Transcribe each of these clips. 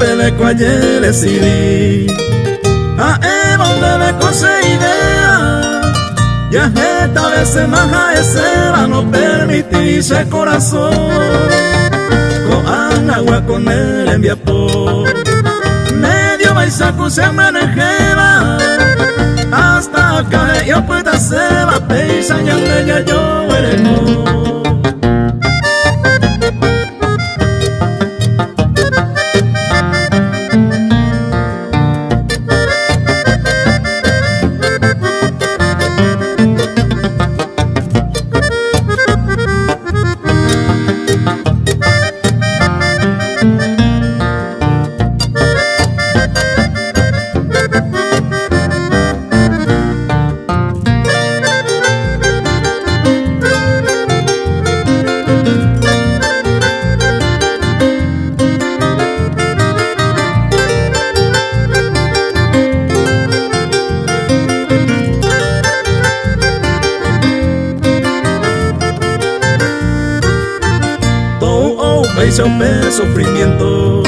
peleco ayer decidí a donde le cose idea. Ya esta vez más a ese no permitirse corazón. Con agua con él envía por medio baisaco se manejeba. Hasta acá yo pueda se va peisa ya me yo veremos. Hice un sufrimiento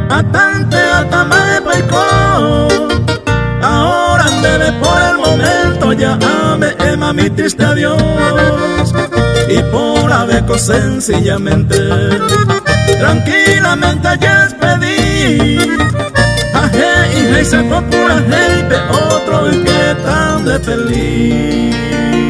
a tante alta me paicó. Ahora andele por el momento, ya ame ema mi triste adiós. Y por haber sencillamente, tranquilamente ya despedí. Aje y se procura gente, otro que tan de feliz.